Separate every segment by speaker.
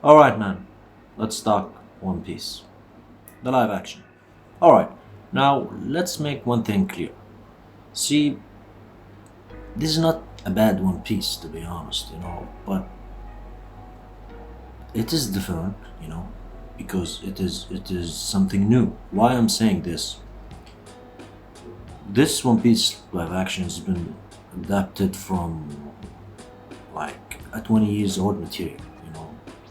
Speaker 1: Alright, man, let's talk One Piece. The live action. Alright, now let's make one thing clear. See, this is not a bad One Piece, to be honest, but it is different, because it is something new. Why I'm saying this? This One Piece live action has been adapted from like a 20 years old material,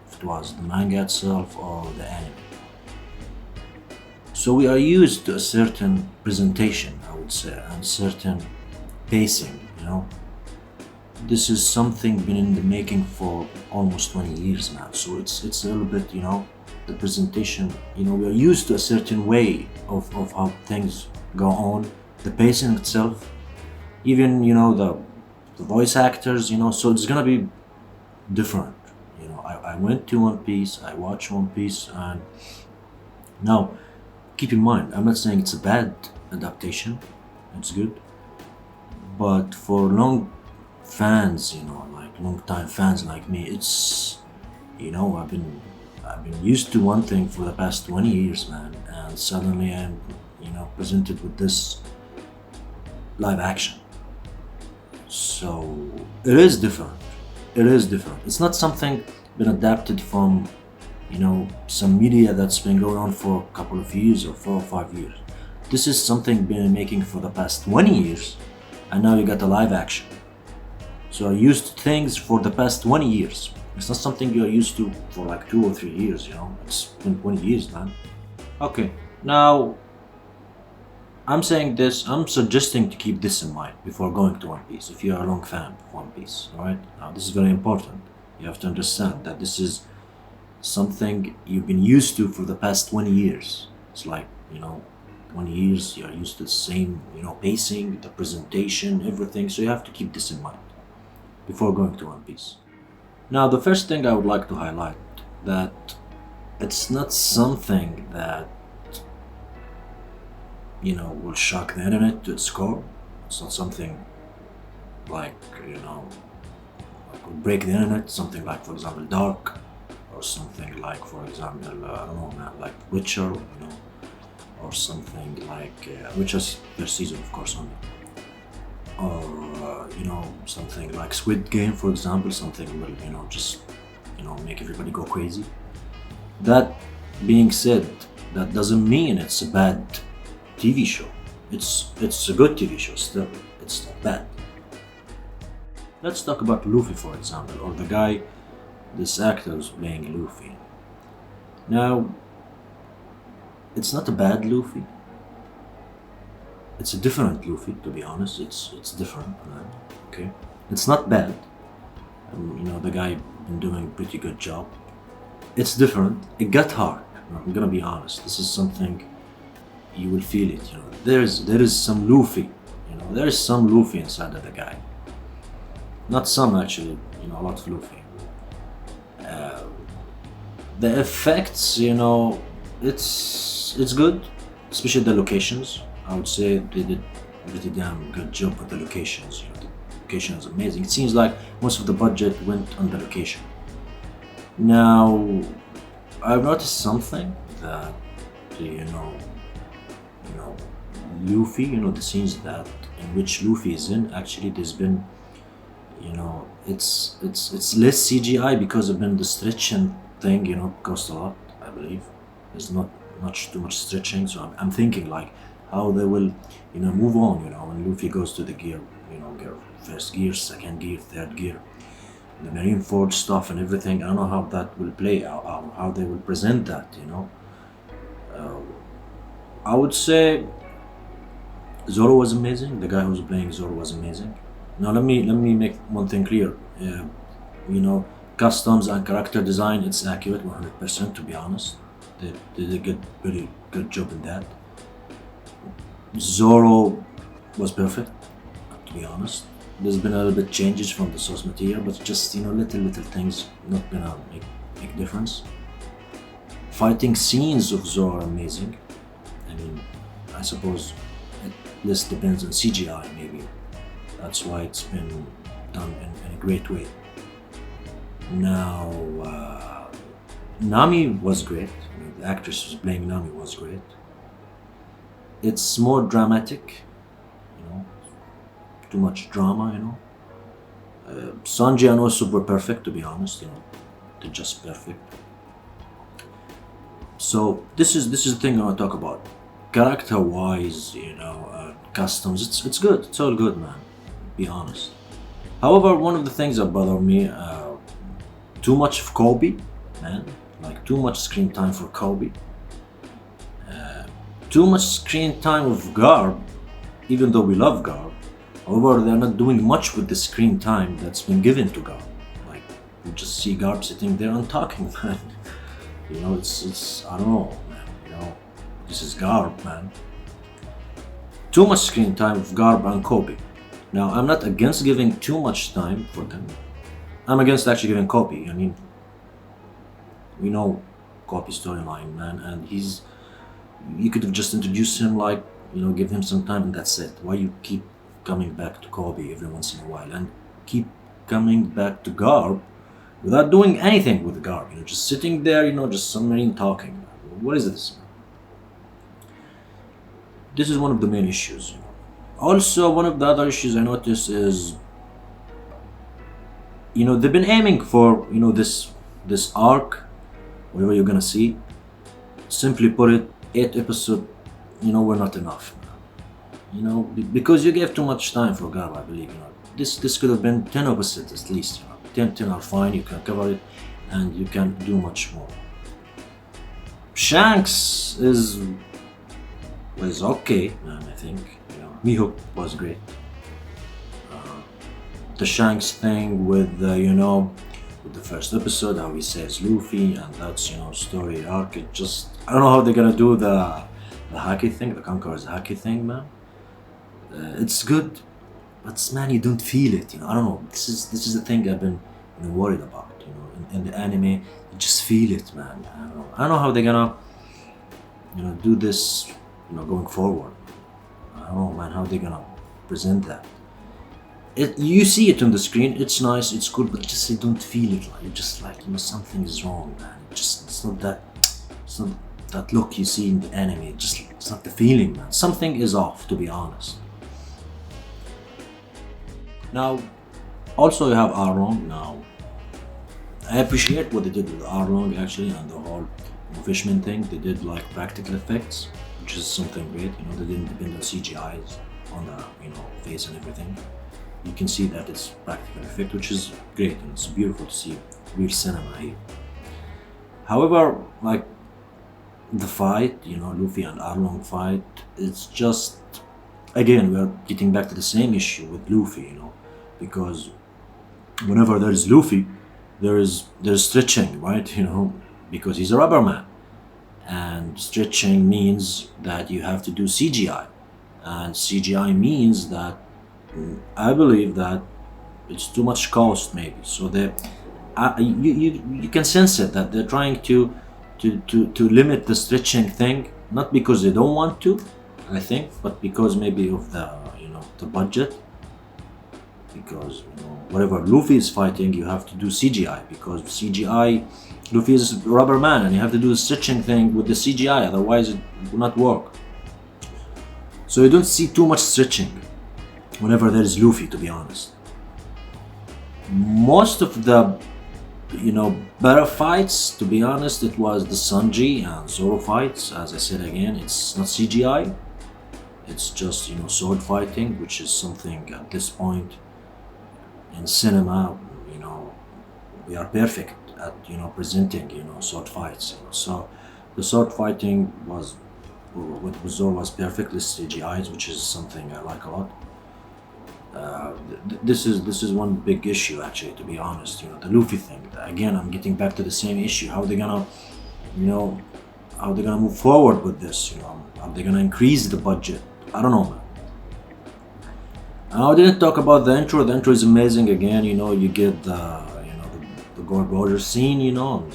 Speaker 1: if it was the manga itself or the anime. So we are used to a certain presentation, I would say, and certain pacing. This is something been in the making for almost 20 years now. So it's a little bit, the presentation, we are used to a certain way of how things go on, the pacing itself, even, the voice actors, so it's gonna be different. I went to One Piece, I watched One Piece, and now keep in mind, I'm not saying it's a bad adaptation, it's good, but for fans, like long time fans like me, it's, I've been used to one thing for the past 20 years, man, and suddenly I'm, presented with this live action. So it is different. It is different. It's not something been adapted from, some media that's been going on for a couple of years or 4 or 5 years. This is something been making for the past 20 years, and now you got a live action. So I used to things for the past 20 years. It's not something you're used to for like 2 or 3 years, It's been 20 years, man. Okay, now I'm saying this, I'm suggesting to keep this in mind before going to One Piece, if you're a long fan of One Piece, alright? Now, this is very important. You have to understand that this is something you've been used to for the past 20 years. It's like, 20 years, you're used to the same, pacing, the presentation, everything, so you have to keep this in mind before going to One Piece. Now, the first thing I would like to highlight that it's not something that will shock the internet to its core. It's not something like, like will break the internet, something like, for example, Dark, or something like, for example, I don't know, man, like Witcher, or something like, Witcher's first season, of course, only. Or, something like Squid Game, for example, something will, just, make everybody go crazy. That being said, that doesn't mean it's a bad TV show. It's a good TV show still. It's not bad. Let's talk about Luffy, for example, or the guy, this actor who's playing Luffy. Now, it's not a bad Luffy. It's a different Luffy, to be honest. It's different, man. Okay, it's not bad. The guy been doing a pretty good job. It's different. It got hard. I'm gonna be honest. This is something you will feel it. There is some Luffy. There is some Luffy inside of the guy. Not some actually. A lot of Luffy. The effects, it's good, especially the locations. I would say they did a pretty damn good job with the locations. The location is amazing. It seems like most of the budget went on the location. Now, I've noticed something that Luffy, the scenes that in which Luffy is in, actually there's been, it's less CGI because of been the stretching thing, cost a lot, I believe. There's not too much stretching, so I'm thinking like how they will, move on, when Luffy goes to the gear, gear, first gear, second gear, third gear, the Marineford stuff and everything. I don't know how that will play, how they will present that, I would say Zoro was amazing. The guy who's playing Zoro was amazing. Now let me make one thing clear. Customs and character design, it's accurate 100%. To be honest, they did a pretty good job in that. Zoro was perfect. To be honest, there's been a little bit changes from the source material, but just little things not gonna make difference. Fighting scenes of Zoro are amazing. I mean, I suppose this depends on CGI, maybe. That's why it's been done in a great way. Now, Nami was great. I mean, the actress who's playing Nami was great. It's more dramatic, you know, too much drama, you know. Sanji and Usopp were perfect, to be honest, you know, they're just perfect. So this is the thing I want to talk about. Character-wise, you know, customs. It's good. It's all good, man. Be honest. However, one of the things that bother me, too much of Kobe, man. Like too much screen time for Kobe. Too much screen time of Garp, even though we love Garp. However, they're not doing much with the screen time that's been given to Garp. Like, you just see Garp sitting there and talking, man. You know, it's I don't know, man. You know, this is Garp, man. Too much screen time of Garp and Kobe. Now, I'm not against giving too much time for them. I'm against actually giving Kobe. I mean, we know Kobe's storyline, man, and you could have just introduced him, like, you know, give him some time and that's it. Why you keep coming back to Kobe every once in a while and keep coming back to Garp without doing anything with Garp, you know, just sitting there, you know, just submarine talking. What is this? This is one of the main issues, you know. Also, one of the other issues I noticed is, you know, they've been aiming for, you know, this arc, whatever you're gonna see. Simply put it, 8 episodes, you know, were not enough. You know, because you gave too much time for Garp, I believe. You know, this could have been 10 episodes at least. You know, 10 are fine. You can cover it, and you can do much more. Shanks was okay, man. I think, you know, Mihawk was great. The Shanks thing with you know, with the first episode, how he says Luffy, and that's, you know, story arc. It just, I don't know how they're gonna do the Haki thing, the Conqueror's Haki thing, man. It's good, but man, you don't feel it. You know, I don't know. This is the thing I've been, you know, worried about. You know, in the anime, you just feel it, man. I don't know how they're gonna, you know, do this, you know, going forward. I don't know, man, how they're gonna present that. You see it on the screen. It's nice, it's good, but just you don't feel it. Like, you're just like, you know, something is wrong, man. It's not that look you see in the anime. It's not the feeling, man. Something is off, to be honest. Now, also you have Arlong. Now, I appreciate what they did with Arlong, actually, and the whole Fishman thing. They did like practical effects, which is something great. You know, they didn't depend on CGIs on the, you know, face and everything. You can see that it's practical effect, which is great, and it's beautiful to see real cinema here. However, like the fight, you know, Luffy and Arlong fight, it's just, again, we're getting back to the same issue with Luffy, you know, because whenever there's Luffy, there's stretching, right? You know, because he's a rubber man, and stretching means that you have to do CGI, and CGI means that, I believe that it's too much cost, maybe. So they, you can sense it that they're trying to limit the stretching thing, not because they don't want to, I think, but because maybe of the, you know, the budget. Because, you know, whatever Luffy is fighting, you have to do CGI, because CGI, Luffy is a rubber man, and you have to do the stretching thing with the CGI, otherwise it will not work. So you don't see too much stretching whenever there is Luffy, to be honest. Most of the, you know, better fights, to be honest, it was the Sanji and Zoro fights. As I said again, it's not CGI. It's just, you know, sword fighting, which is something at this point in cinema, you know, we are perfect at, you know, presenting, you know, sword fights. You know. So the sword fighting was, with Zoro, was perfectly CGI, which is something I like a lot. This is one big issue, actually, to be honest. You know, the Luffy thing. Again, I'm getting back to the same issue. How they gonna, you know, how they gonna move forward with this? You know, are they gonna increase the budget? I don't know, man. I didn't talk about the intro. The intro is amazing. Again, you know, you get the, you know, the Gold Roger scene. You know,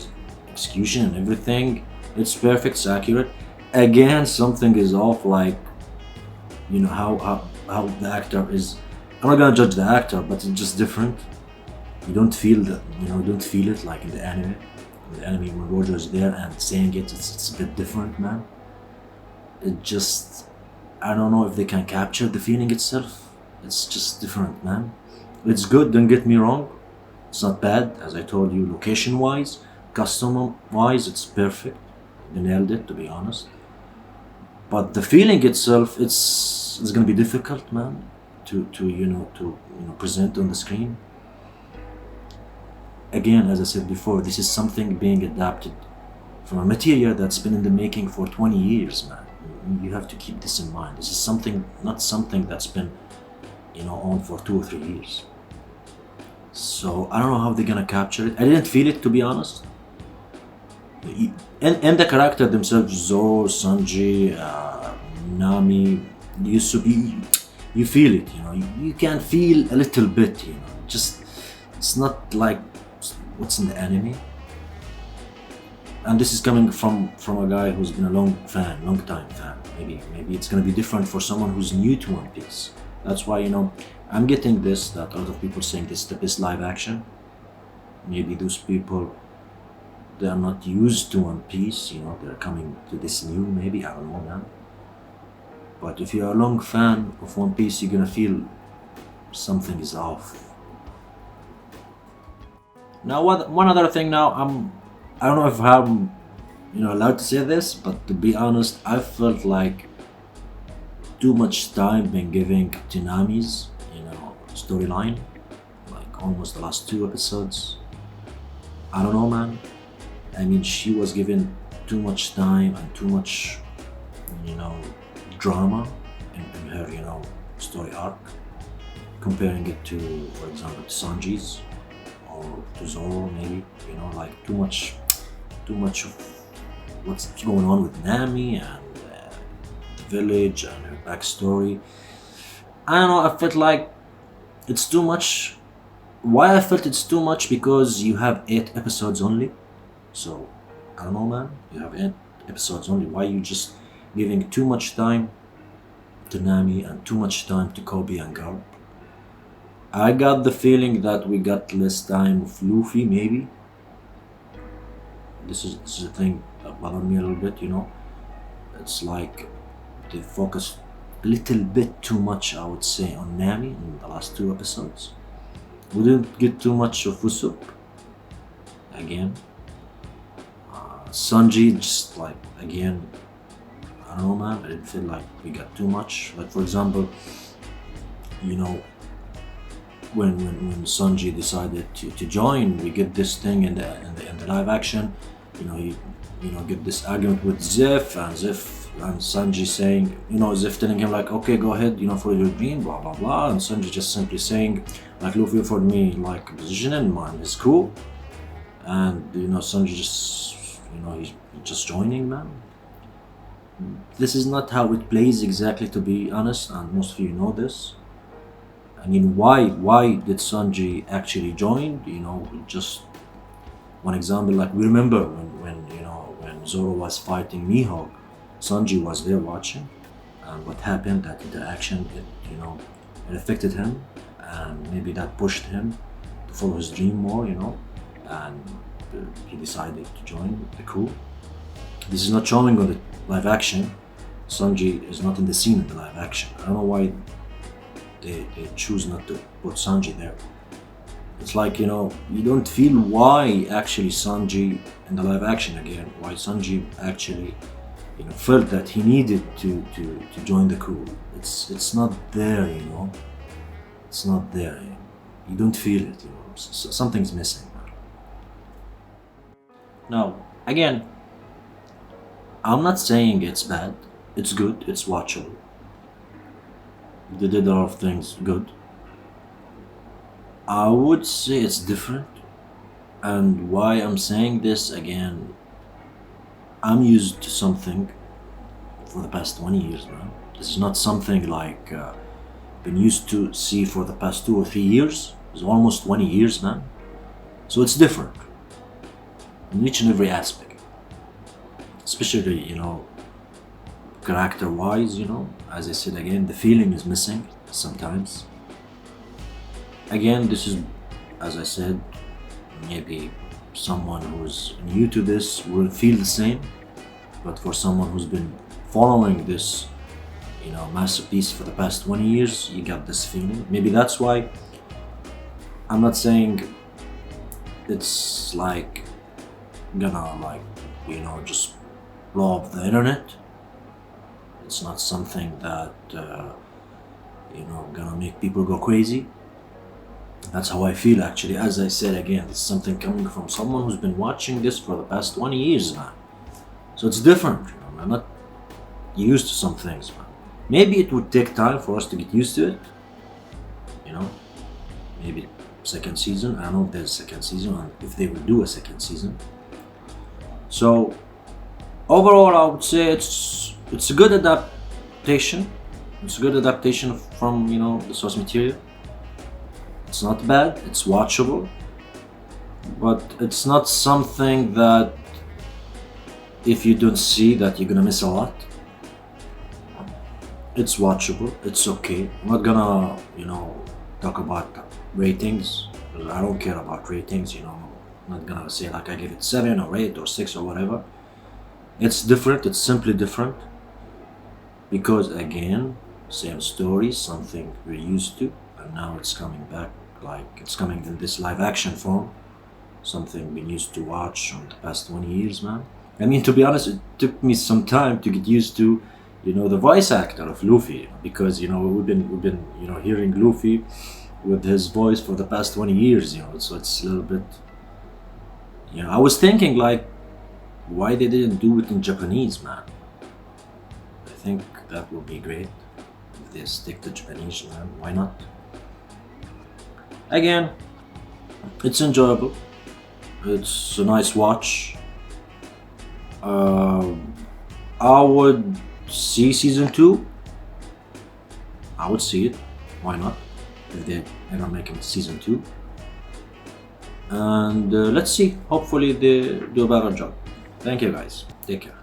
Speaker 1: execution and everything. It's perfect. It's accurate. Again, something is off. Like, you know, how the actor is. I'm not gonna judge the actor, but it's just different. You don't feel that, you know, you don't feel it like in the anime. the enemy when Roger is there and saying it's a bit different, man. It just, I don't know if they can capture the feeling itself. It's just different, man. It's good, don't get me wrong. It's not bad, as I told you, location-wise, custom-wise, it's perfect. They nailed it, to be honest. But the feeling itself, it's gonna be difficult, man, to present on the screen. Again, as I said before, this is something being adapted from a material that's been in the making for 20 years, man. You have to keep this in mind. This is something, not something that's been, on for 2 or 3 years. So I don't know how they're gonna capture it. I didn't feel it, to be honest. And the character themselves, Zoro, Sanji, Nami, you feel it, you can feel a little bit, just, it's not like what's in the anime. And this is coming from a guy who's been a long time fan. Maybe it's gonna be different for someone who's new to One Piece. That's why, I'm getting this, that a lot of people saying this is the best live action. Maybe those people, they are not used to One Piece, they're coming to this new, maybe, I don't know, man. But if you're a long fan of One Piece, you're gonna feel something is off. Now, one other thing now, I don't know if I'm, allowed to say this, but to be honest, I felt like too much time been given to Nami's, storyline, like almost the last 2 episodes. I don't know, man. I mean, she was given too much time and too much, drama in her, story arc. Comparing it to, for example, to Sanji's or to Zoro, maybe, like too much of what's going on with Nami and the village and her backstory. I don't know. I felt like it's too much. Why I felt it's too much? Because you have 8 episodes only. So, I don't know, man. You have 8 episodes only. Why you just giving too much time to Nami and too much time to Kobe and Garp? I got the feeling that we got less time with Luffy, maybe. This is the thing that bothered me a little bit, It's like they focus a little bit too much, I would say, on Nami in the last 2 episodes. We didn't get too much of Usopp. Again. Sanji, just like, again, I don't know, man, I didn't feel like we got too much. Like, for example, when Sanji decided to join, we get this thing in the live action. Get this argument with Zeph, and Sanji saying, Zeph telling him like, okay, go ahead, for your dream, blah blah blah, and Sanji just simply saying, like, Luffy offered me like a position in his crew, and Sanji just, he's just joining, man. This is not how it plays exactly, to be honest, and most of you know this. I mean, why did Sanji actually join? Just one example, like we remember when Zoro was fighting Mihawk, Sanji was there watching, and what happened, that interaction, it affected him, and maybe that pushed him to follow his dream more, and he decided to join the crew. This is not showing on the live action. Sanji is not in the scene in the live action. I don't know why they choose not to put Sanji there. It's like, you don't feel why actually Sanji in the live action again, why Sanji actually, felt that he needed to join the crew. It's not there, It's not there. You don't feel it, Something's missing. Now, again, I'm not saying it's bad. It's good. It's watchable. They did a lot of things good. I would say it's different. And why I'm saying this again, I'm used to something for the past 20 years, man. This is not something like been used to see for the past 2 or 3 years. It's almost 20 years, man. So it's different in each and every aspect. Especially, character-wise, as I said again, the feeling is missing sometimes. Again, this is, as I said, maybe someone who's new to this will feel the same, but for someone who's been following this, masterpiece for the past 20 years, you got this feeling. Maybe that's why I'm not saying it's like gonna just blow up the internet. It's not something that gonna make people go crazy. That's how I feel actually. As I said again, it's something coming from someone who's been watching this for the past 20 years now. So it's different. I'm not used to some things, man. Maybe it would take time for us to get used to it. Maybe second season. I don't know if there's a second season or if they will do a second season. So overall, I would say it's a good adaptation. It's a good adaptation from the source material. It's not bad. It's watchable, but it's not something that if you don't see that you're gonna miss a lot. It's watchable. It's okay. I'm not gonna talk about ratings. I don't care about ratings. I'm not gonna say like I give it 7 or 8 or 6 or whatever. It's different. It's simply different because again, same story, something we're used to, and now it's coming back. Like it's coming in this live action form, something we used to watch on the past 20 years, man. I mean, to be honest, it took me some time to get used to, the voice actor of Luffy, because we've been hearing Luffy with his voice for the past 20 years, so it's a little bit. I was thinking like, why they didn't do it in Japanese, man. I think that would be great if they stick to Japanese, man. Why not? Again, it's enjoyable. It's a nice watch. I would see season 2. I would see it. Why not? If they end up making season 2. And let's see. Hopefully they do a better job. Thank you guys. Take care.